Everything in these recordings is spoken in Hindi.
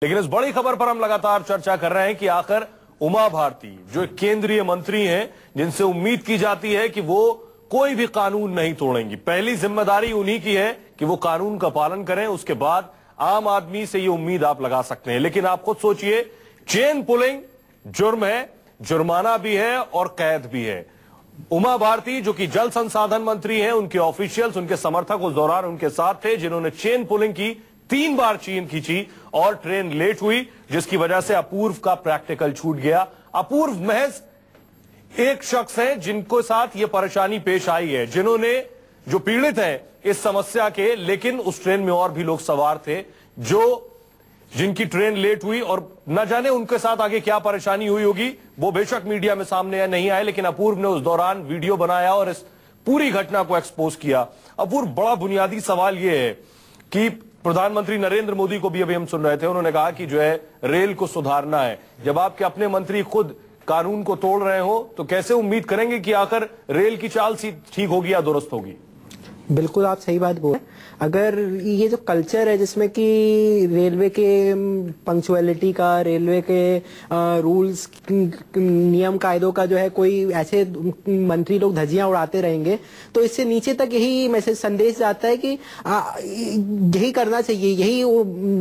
लेकिन इस बड़ी खबर पर हम लगातार चर्चा कर रहे हैं कि आखिर उमा भारती जो एक केंद्रीय मंत्री हैं, जिनसे उम्मीद की जाती है कि वो कोई भी कानून नहीं तोड़ेंगी। पहली जिम्मेदारी उन्हीं की है कि वो कानून का पालन करें, उसके बाद आम आदमी से ये उम्मीद आप लगा सकते हैं। लेकिन आप खुद सोचिए, चेन पुलिंग जुर्म है, जुर्माना भी है और कैद भी है। उमा भारती जो कि जल संसाधन मंत्री हैं, उनके ऑफिशियल्स, उनके समर्थक उस दौरान उनके साथ थे जिन्होंने चेन पुलिंग की, 3 बार चेन खींची और ट्रेन लेट हुई, जिसकी वजह से अपूर्व का प्रैक्टिकल छूट गया। अपूर्व महज एक शख्स है जिनको साथ ये परेशानी पेश आई है, जिन्होंने जो पीड़ित हैं इस समस्या के, लेकिन उस ट्रेन में और भी लोग सवार थे जिनकी ट्रेन लेट हुई और न जाने उनके साथ आगे क्या परेशानी हुई होगी। वो बेशक मीडिया में सामने नहीं आए, लेकिन अपूर्व ने उस दौरान वीडियो बनाया और इस पूरी घटना को एक्सपोज किया। अपूर्व, बड़ा बुनियादी सवाल यह है कि प्रधानमंत्री नरेंद्र मोदी को भी अभी हम सुन रहे थे, उन्होंने कहा कि जो है रेल को सुधारना है। जब आपके अपने मंत्री खुद कानून को तोड़ रहे हो तो कैसे उम्मीद करेंगे कि आखिर रेल की चाल ठीक होगी या दुरुस्त होगी? बिल्कुल, आप सही बात बोल रहे हैं। अगर ये जो कल्चर है जिसमें कि रेलवे के पंक्चुअलिटी का, रेलवे के रूल्स, नियम कायदों का जो है, कोई ऐसे मंत्री लोग धज्जियां उड़ाते रहेंगे तो इससे नीचे तक यही मैसेज संदेश जाता है कि यही करना चाहिए। यही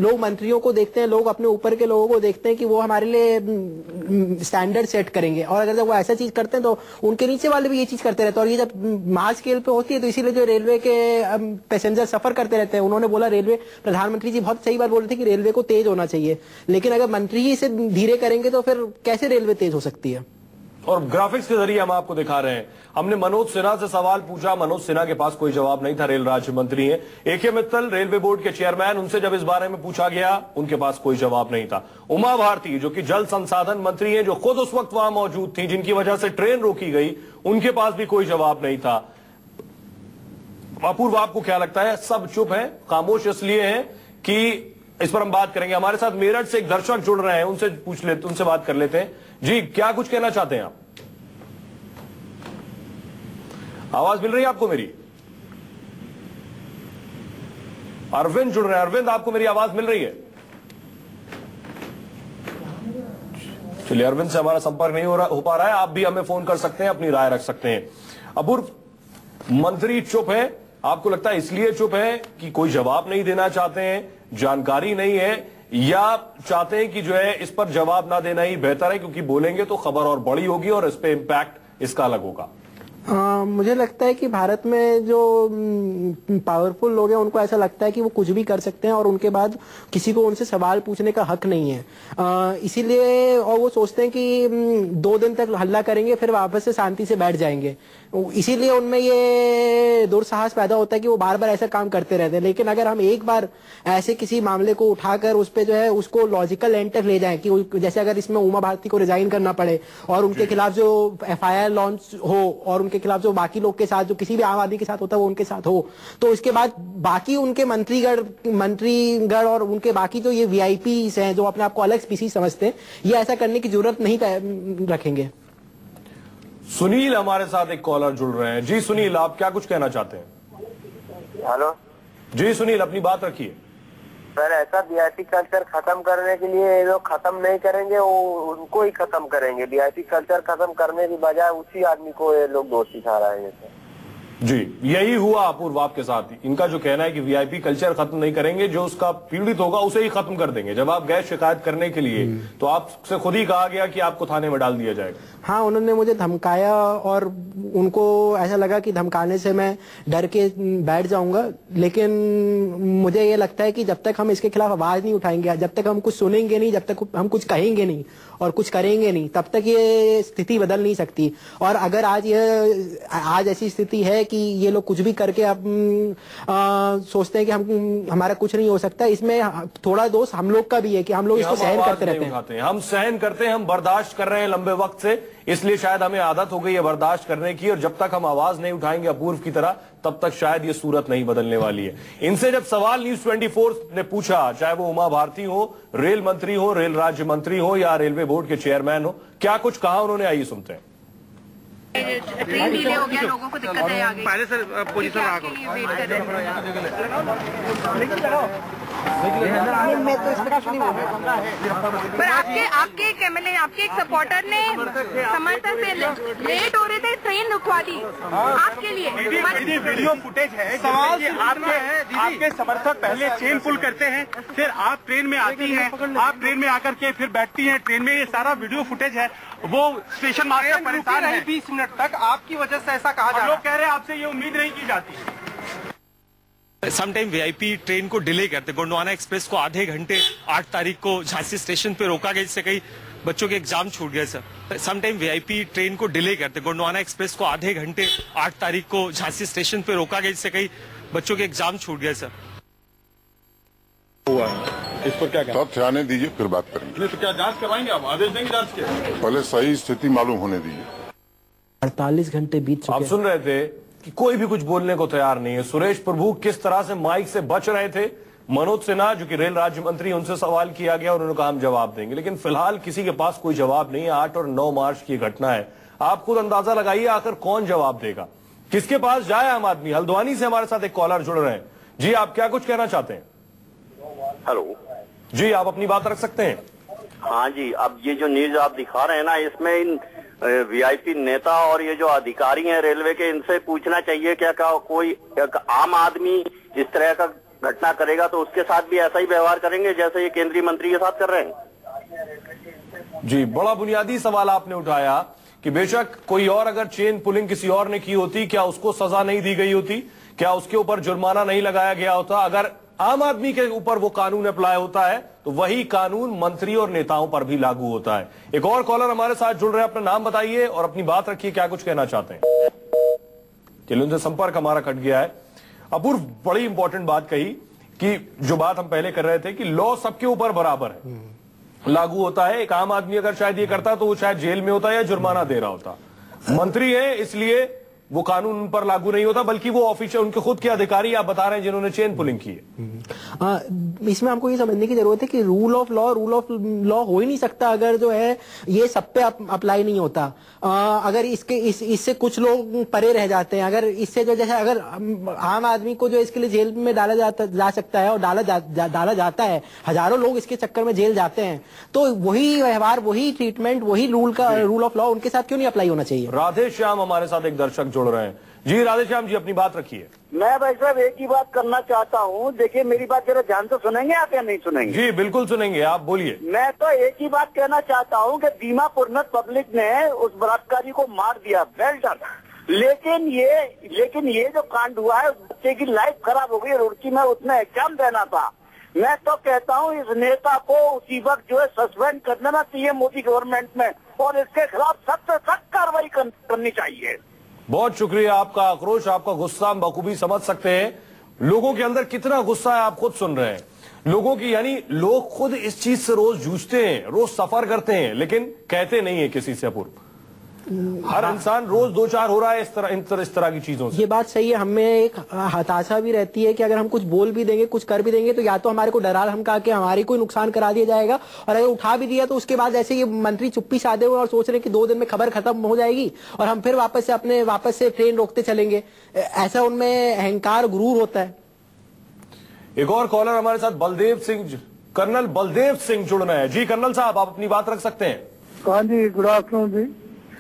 लोग मंत्रियों को देखते हैं, लोग अपने ऊपर के लोगों को देखते हैं कि वो हमारे लिए स्टैंडर्ड सेट करेंगे, और अगर जब वो ऐसा चीज करते हैं तो उनके नीचे वाले भी ये चीज करते रहते हैं। और ये जब महाज स्केल पे होती है तो इसीलिए जो रेलवे के पैसेंजर सफर करते रहते हैं। उन्होंने बोला, रेलवे प्रधानमंत्री जी बहुत सही बात बोल रहे थे कि रेलवे को तेज होना चाहिए, लेकिन अगर मंत्री ही इसे धीरे करेंगे तो फिर कैसे रेलवे तेज हो सकती है? और ग्राफिक्स के जरिए हम आपको दिखा रहे हैं। हमने मनोज सिन्हा से सवाल पूछा, मनोज सिन्हा के पास कोई जवाब नहीं था, रेल राज्य मंत्री हैं। एके मित्तल रेलवे बोर्ड के चेयरमैन, उनसे जब इस बारे में पूछा गया उनके पास कोई जवाब नहीं था। उमा भारती जो कि जल संसाधन मंत्री हैं, जो खुद उस वक्त वहां मौजूद थी, जिनकी वजह से ट्रेन रोकी गई, उनके पास भी कोई जवाब नहीं था। अपूर्व, आपको क्या लगता है, सब चुप हैं, खामोश इसलिए हैं कि इस पर हम बात करेंगे। हमारे साथ मेरठ से एक दर्शक जुड़ रहे हैं, उनसे बात कर लेते हैं। जी, क्या कुछ कहना चाहते हैं आप? आवाज मिल रही है आपको मेरी? अरविंद जुड़ रहे हैं। अरविंद, आपको मेरी आवाज मिल रही है? चलिए, अरविंद से हमारा संपर्क नहीं हो पा रहा है। आप भी हमें फोन कर सकते हैं, अपनी राय रख सकते हैं। अपूर्व, मंत्री चुप है, आपको लगता है इसलिए चुप है कि कोई जवाब नहीं देना चाहते हैं, जानकारी नहीं है, या चाहते हैं कि जो है इस पर जवाब ना देना ही बेहतर है, क्योंकि बोलेंगे तो खबर और बड़ी होगी और इस पे इंपैक्ट इसका अलग होगा? मुझे लगता है कि भारत में जो पावरफुल लोग हैं उनको ऐसा लगता है कि वो कुछ भी कर सकते हैं और उनके बाद किसी को उनसे सवाल पूछने का हक नहीं है। इसीलिए और वो सोचते हैं कि 2 दिन तक हल्ला करेंगे फिर वापस से शांति से बैठ जाएंगे। इसीलिए उनमें ये दुस्साहस पैदा होता है कि वो बार बार ऐसा काम करते रहते हैं। लेकिन अगर हम एक बार ऐसे किसी मामले को उठाकर उस पर जो है उसको लॉजिकल एंड तक ले जाएं कि जैसे अगर इसमें उमा भारती को रिजाइन करना पड़े और उनके खिलाफ जो FIR लॉन्च हो और उनके खिलाफ जो बाकी लोग के साथ, जो किसी भी आम आदमी के साथ होता है वो उनके साथ हो, तो इसके बाद बाकी उनके मंत्रीगण और उनके बाकी जो ये VIPs हैं जो अपने आप को अलग स्पीसीज समझते हैं, ये ऐसा करने की जरूरत नहीं रखेंगे। सुनील हमारे साथ एक कॉलर जुड़ रहे हैं। जी सुनील, आप क्या कुछ कहना चाहते हैं? हेलो जी सुनील, अपनी बात रखिए। सर, ऐसा VIP कल्चर खत्म करने के लिए ये लोग खत्म नहीं करेंगे, वो उनको ही खत्म करेंगे। VIP कल्चर खत्म करने की बजाय उसी आदमी को ये लोग दोषी ठहराएंगे। जी, यही हुआ अपूर्व आपके साथ। इनका जो कहना है कि VIP कल्चर खत्म नहीं करेंगे, जो उसका पीड़ित होगा उसे ही खत्म कर देंगे। जब आप गए शिकायत करने के लिए तो आपसे खुद ही कहा गया कि आपको थाने में डाल दिया जाएगा। हाँ, उन्होंने मुझे धमकाया और उनको ऐसा लगा कि धमकाने से मैं डर के बैठ जाऊंगा। लेकिन मुझे ये लगता है कि जब तक हम इसके खिलाफ आवाज नहीं उठाएंगे, जब तक हम कुछ सुनेंगे नहीं, जब तक हम कुछ कहेंगे नहीं और कुछ करेंगे नहीं, तब तक ये स्थिति बदल नहीं सकती। और अगर आज ऐसी स्थिति है कि ये लोग कुछ भी करके अब सोचते हैं कि हमारा कुछ नहीं हो सकता, इसमें थोड़ा दोष हम लोग का भी है कि हम लोग इसको सहन करते रहते हैं। हम सहन करते हैं, हम बर्दाश्त कर रहे हैं लंबे वक्त से, इसलिए शायद हमें आदत हो गई है बर्दाश्त करने की। और जब तक हम आवाज नहीं उठाएंगे अपूर्व की तरह, तब तक शायद ये सूरत नहीं बदलने वाली है। इनसे जब सवाल न्यूज 24 ने पूछा, चाहे वो उमा भारती हो, रेल मंत्री हो, रेल राज्य मंत्री हो या रेलवे बोर्ड के चेयरमैन हो, क्या कुछ कहा उन्होंने, आइए सुनते हैं। ट्रेन डिले हो गया, लोगों को दिक्कत है आगे। पहले से पोजीशन रहा करो। पर आपके एक MLA, आपके एक सपोर्टर ने समर्थन से लेट हो रहे थे, ट्रेन रुकवा दी आपके लिए। दीदी वीडियो फुटेज है, सवाल आपके समर्थक पहले चेन पुल करते हैं, फिर आप ट्रेन में आती हैं, आप ट्रेन में आकर के फिर बैठती हैं ट्रेन में, ये सारा वीडियो फुटेज है। वो स्टेशन मास्टर परेशान है 20 मिनट तक, आपकी वजह से ऐसा कहा जा रहा है। लोग कह रहे हैं आपसे ये उम्मीद नहीं की जाती। समटाइम वीआईपी ट्रेन को डिले करते, गोंडवाना एक्सप्रेस को आधे घंटे 8 तारीख को झांसी स्टेशन पे रोका गया, जिससे कई बच्चों के एग्जाम छूट गए सर। समटाइम वीआईपी ट्रेन को डिले करते, गोंडवाना एक्सप्रेस को आधे घंटे 8 तारीख को झांसी स्टेशन पे रोका गया, जिससे कई बच्चों के एग्जाम छूट गए सर। इस पर क्या तथ्य आने दीजिए फिर बात करेंगे। तो क्या जांच करवाएंगे आप, आदेश देंगे जांच के? पहले सही स्थिति मालूम होने दीजिए। 48 घंटे बीत चुके आप सुन रहे थे कि कोई भी कुछ बोलने को तैयार नहीं है। सुरेश प्रभु किस तरह से माइक से बच रहे थे। मनोज सिन्हा जो कि रेल राज्य मंत्री, उनसे सवाल किया गया और उन्होंने कहा हम जवाब देंगे, लेकिन फिलहाल किसी के पास कोई जवाब नहीं है। 8 और 9 मार्च की घटना है, आप खुद अंदाजा लगाइए आखिर कौन जवाब देगा, किसके पास जाए आम आदमी। हल्द्वानी से हमारे साथ एक कॉलर जुड़ रहे हैं। जी, आप क्या कुछ कहना चाहते हैं? हेलो जी, आप अपनी बात रख सकते हैं। हाँ जी, अब ये जो न्यूज आप दिखा रहे हैं ना, इसमें इन वीआईपी नेता और ये जो अधिकारी हैं रेलवे के, इनसे पूछना चाहिए क्या कोई आम आदमी इस तरह का घटना करेगा तो उसके साथ भी ऐसा ही व्यवहार करेंगे जैसे ये केंद्रीय मंत्री के साथ कर रहे हैं। जी, बड़ा बुनियादी सवाल आपने उठाया कि बेशक कोई और अगर चेन पुलिंग किसी और ने की होती, क्या उसको सजा नहीं दी गई होती, क्या उसके ऊपर जुर्माना नहीं लगाया गया होता। अगर आम आदमी के ऊपर वो कानून अप्लाई होता है तो वही कानून मंत्री और नेताओं पर भी लागू होता है। एक और कॉलर हमारे साथ जुड़ रहे हैं, अपना नाम बताइए और अपनी बात रखिए, क्या कुछ कहना चाहते हैं। चलिए, उनसे संपर्क हमारा कट गया है। अपूर्व बड़ी इंपॉर्टेंट बात कही कि जो बात हम पहले कर रहे थे कि लॉ सबके ऊपर बराबर है, लागू होता है। एक आम आदमी अगर शायद ये करता तो वो शायद जेल में होता या जुर्माना दे रहा होता। मंत्री है इसलिए वो कानून उन पर लागू नहीं होता, बल्कि वो ऑफिसर, उनके खुद के अधिकारी आप बता रहे हैं जिन्होंने चेन पुलिंग की है। इसमें हमको ये समझने की जरूरत है कि रूल ऑफ लॉ हो ही नहीं सकता अगर जो है ये सब पे अप्लाई नहीं होता। अगर इससे कुछ लोग परे रह जाते हैं, अगर इससे जो जैसे अगर आम आदमी को जो इसके लिए जेल में डाला जा सकता है और डाला जाता है, हजारों लोग इसके चक्कर में जेल जाते हैं, तो वही व्यवहार, वही ट्रीटमेंट, वही रूल ऑफ लॉ उनके साथ क्यों नहीं अप्लाई होना चाहिए। राधे श्याम हमारे साथ एक दर्शक जुड़ रहे हैं। जी राधे श्याम जी, अपनी बात रखिए। मैं भाई साहब एक ही बात करना चाहता हूँ। देखिए, मेरी बात जरा ध्यान से सुनेंगे आप या नहीं सुनेंगे? जी बिल्कुल सुनेंगे, आप बोलिए। मैं तो एक ही बात कहना चाहता हूँ कि दीमापुर में पब्लिक ने उस बलात्कारी को मार दिया, वेल डन। लेकिन ये जो कांड हुआ है, बच्चे की लाइफ खराब हो गई, रुड़की में उसने एग्जाम देना था। मैं तो कहता हूँ इस नेता को उसी वक्त जो है सस्पेंड कर देना चाहिए मोदी गवर्नमेंट में, और इसके खिलाफ सख्त से सख्त कार्रवाई करनी चाहिए। बहुत शुक्रिया, आपका आक्रोश, आपका गुस्सा हम बखूबी समझ सकते हैं। लोगों के अंदर कितना गुस्सा है आप खुद सुन रहे हैं। लोगों की, यानी लोग खुद इस चीज से रोज जूझते हैं, रोज सफर करते हैं, लेकिन कहते नहीं है किसी से। अपूर्व, हर इंसान रोज दो चार हो रहा है इस तरह की चीजों से। ये बात सही है। हमें एक हताशा भी रहती है कि अगर हम कुछ बोल भी देंगे, कुछ कर भी देंगे, तो या तो हमारे को डरा धमका के हमारे कोई नुकसान करा दिया जाएगा, और अगर उठा भी दिया तो उसके बाद ऐसे ये मंत्री चुप्पी साधे हुए और सोच रहे कि 2 दिन में खबर खत्म हो जाएगी और हम फिर वापस से ट्रेन रोकते चलेंगे। ऐसा उनमें अहंकार, गुरूर होता है। एक और कॉलर हमारे साथ बलदेव सिंह, कर्नल बलदेव सिंह जुड़ रहे हैं। जी कर्नल साहब, आप अपनी बात रख सकते हैं। हाँ जी, गुड आफ्टरनून जी।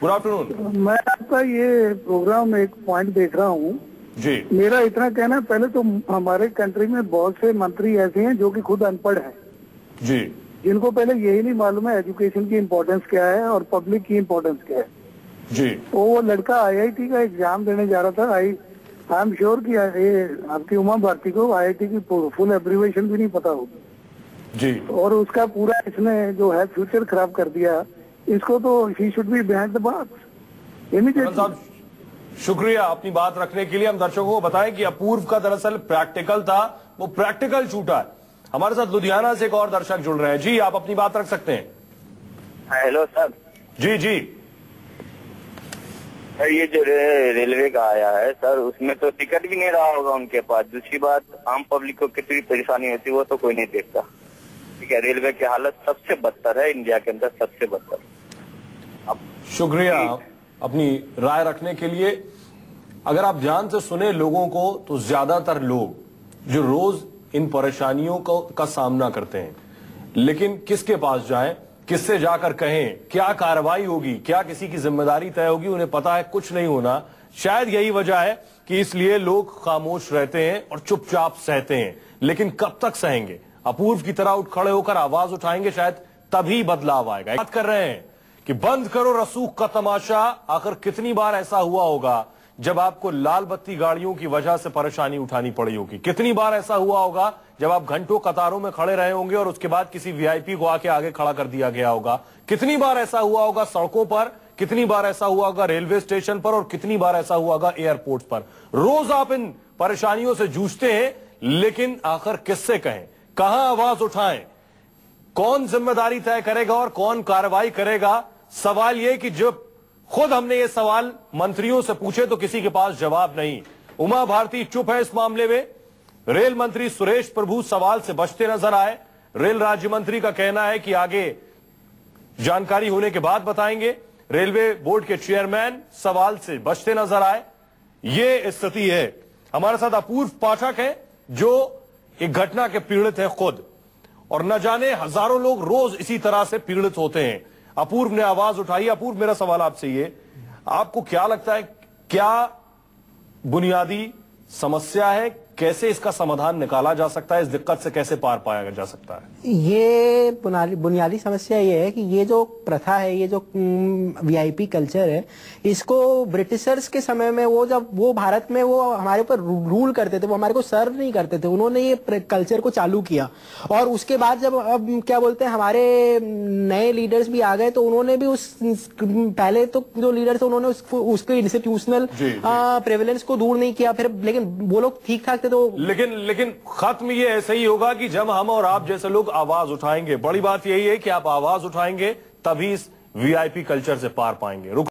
Good afternoon. मैं आपका ये प्रोग्राम में एक पॉइंट देख रहा हूँ जी। मेरा इतना कहना है, पहले तो हमारे कंट्री में बहुत से मंत्री ऐसे हैं जो कि खुद अनपढ़ हैं जी, जिनको पहले यही नहीं मालूम है एजुकेशन की इम्पोर्टेंस क्या है और पब्लिक की इम्पोर्टेंस क्या है जी। वो लड़का IIT का एग्जाम देने जा रहा था। आई एम श्योर कि आपकी उमा भारती को IIT की फुल एब्रीवेशन भी नहीं पता होगी जी, और उसका पूरा इसने जो है फ्यूचर खराब कर दिया। इसको तो he should be behind the box immediately. शुक्रिया अपनी बात रखने के लिए। हम दर्शकों को बताएं कि अपूर्व का दरअसल प्रैक्टिकल था, वो प्रैक्टिकल छूटा है। हमारे साथ लुधियाना से एक और दर्शक जुड़ रहे हैं। जी, आप अपनी बात रख सकते हैं। Hello sir. जी जी सर, ये जो रेलवे का आया है सर, उसमें तो टिकट भी नहीं रहा होगा उनके पास। दूसरी बात, आम पब्लिक को कितनी परेशानी होती है वो तो कोई नहीं देखता। ठीक है, रेलवे की हालत सबसे बदतर है इंडिया के अंदर, सबसे बदतर। शुक्रिया अपनी राय रखने के लिए। अगर आप ध्यान से सुने लोगों को, तो ज्यादातर लोग जो रोज इन परेशानियों का सामना करते हैं, लेकिन किसके पास जाएं, किससे जाकर कहें, क्या कार्रवाई होगी, क्या किसी की जिम्मेदारी तय होगी, उन्हें पता है कुछ नहीं होना। शायद यही वजह है कि इसलिए लोग खामोश रहते हैं और चुपचाप सहते हैं। लेकिन कब तक सहेंगे? अपूर्व की तरह उठ खड़े होकर आवाज उठाएंगे, शायद तभी बदलाव आएगा। बात कर रहे हैं कि बंद करो रसूख का तमाशा। आखिर कितनी बार ऐसा हुआ होगा जब आपको लाल बत्ती गाड़ियों की वजह से परेशानी उठानी पड़ी होगी? कितनी बार ऐसा हुआ होगा जब आप घंटों कतारों में खड़े रहे होंगे और उसके बाद किसी वीआईपी को आके आगे खड़ा कर दिया गया होगा? कितनी बार ऐसा हुआ होगा सड़कों पर, कितनी बार ऐसा हुआ होगा रेलवे स्टेशन पर, और कितनी बार ऐसा हुआ होगा एयरपोर्ट पर? रोज आप इन परेशानियों से जूझते हैं, लेकिन आखिर किससे कहें, कहां आवाज उठाएं, कौन जिम्मेदारी तय करेगा और कौन कार्रवाई करेगा? सवाल यह कि जब खुद हमने ये सवाल मंत्रियों से पूछे तो किसी के पास जवाब नहीं। उमा भारती चुप है इस मामले में। रेल मंत्री सुरेश प्रभु सवाल से बचते नजर आए। रेल राज्य मंत्री का कहना है कि आगे जानकारी होने के बाद बताएंगे। रेलवे बोर्ड के चेयरमैन सवाल से बचते नजर आए। ये स्थिति है। हमारे साथ अपूर्व पाठक है जो एक घटना के पीड़ित है खुद, और न जाने हजारों लोग रोज इसी तरह से पीड़ित होते हैं। अपूर्व ने आवाज उठाई। अपूर्व, मेरा सवाल आपसे ये, आपको क्या लगता है, क्या बुनियादी समस्या है, कैसे इसका समाधान निकाला जा सकता है, इस दिक्कत से कैसे पार पाया जा सकता है? ये बुनियादी समस्या ये है कि ये जो प्रथा है, ये जो वीआईपी कल्चर है, इसको ब्रिटिशर्स के समय में जब वो भारत में वो हमारे ऊपर रूल करते थे, वो हमारे को सर्व नहीं करते थे, उन्होंने ये कल्चर को चालू किया। और उसके बाद जब अब क्या बोलते हैं हमारे नए लीडर्स भी आ गए, तो उन्होंने भी पहले तो जो लीडर्स थे उन्होंने उसके इंस्टीट्यूशनल प्रेवलेंस को दूर नहीं किया, फिर लेकिन वो लोग ठीक ठाक थे। तो लेकिन खत्म ये ऐसे ही होगा कि जब हम और आप जैसे लोग आवाज उठाएंगे। बड़ी बात यही है कि आप आवाज उठाएंगे तभी इस वीआईपी कल्चर से पार पाएंगे।